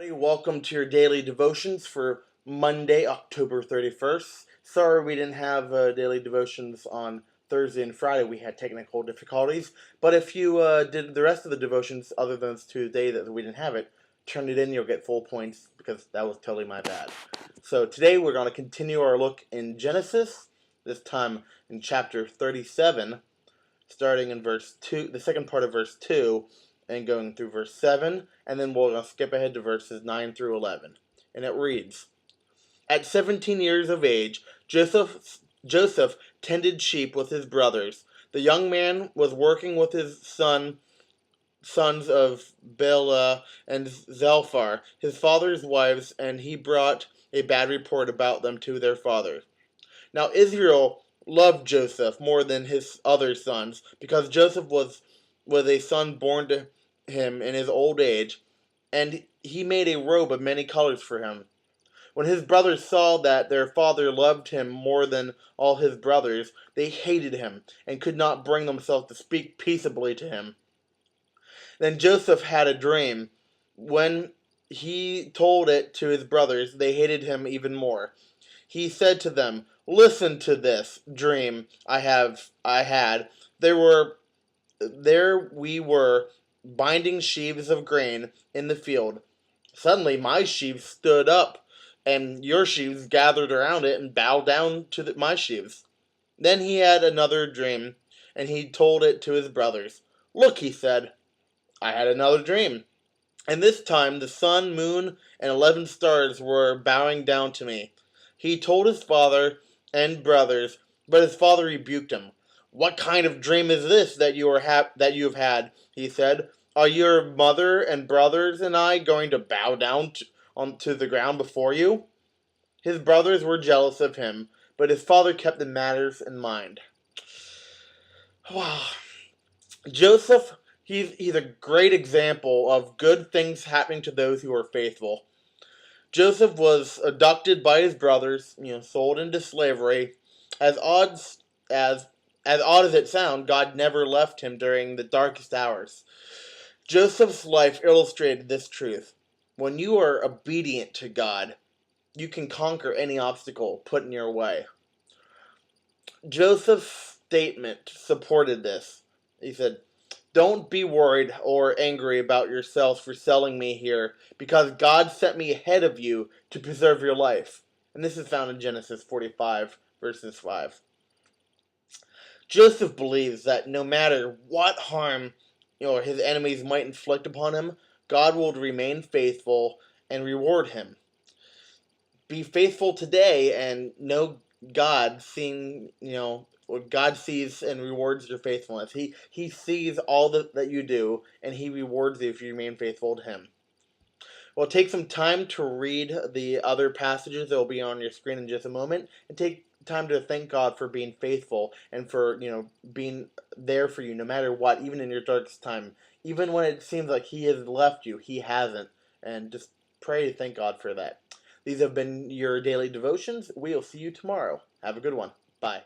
Welcome to your daily devotions for Monday, October 31st. Sorry we didn't have daily devotions on Thursday and Friday. We had technical difficulties. But if you did the rest of the devotions other than today that we didn't have it, turn it in, you'll get full points because that was totally my bad. So today we're going to continue our look in Genesis, this time in chapter 37, starting in verse 2, the second part of verse 2, and going through verse 7, and then we're going to skip ahead to verses 9 through 11. And it reads, At 17 years of age, Joseph tended sheep with his brothers. The young man was working with his sons of Bilhah and Zelphar, his father's wives, and he brought a bad report about them to their father. Now Israel loved Joseph more than his other sons, because Joseph was a son born to him in his old age, and he made a robe of many colors for him. When his brothers saw that their father loved him more than all his brothers, they hated him, and could not bring themselves to speak peaceably to him. Then Joseph had a dream. When he told it to his brothers, they hated him even more. He said to them, Listen to this dream I had. There we were, binding sheaves of grain in the field. Suddenly my sheaves stood up, and your sheaves gathered around it and bowed down to my sheaves. Then he had another dream, and he told it to his brothers. Look, he said, I had another dream. And this time the sun, moon, and 11 stars were bowing down to me. He told his father and brothers, but his father rebuked him. What kind of dream is this that you have had? He said. Are your mother and brothers and I going to bow down to the ground before you? His brothers were jealous of him, but his father kept the matters in mind. Wow. Joseph, he's a great example of good things happening to those who are faithful. Joseph was abducted by his brothers, sold into slavery. As odd as it sounds, God never left him during the darkest hours. Joseph's life illustrated this truth. When you are obedient to God, you can conquer any obstacle put in your way. Joseph's statement supported this. He said, Don't be worried or angry about yourselves for selling me here, because God sent me ahead of you to preserve your life. And this is found in Genesis 45, verses 5. Joseph believes that no matter what harm his enemies might inflict upon him, God will remain faithful and reward him. Be faithful today and know God, seeing what God sees and rewards your faithfulness. He sees all that you do, and he rewards you if you remain faithful to him. Well, take some time to read the other passages that will be on your screen in just a moment, and take time to thank God for being faithful and for being there for you no matter what, even in your darkest time. Even when it seems like he has left you, he hasn't. And just pray to thank God for that. These have been your daily devotions. We will see you tomorrow. Have a good one. Bye.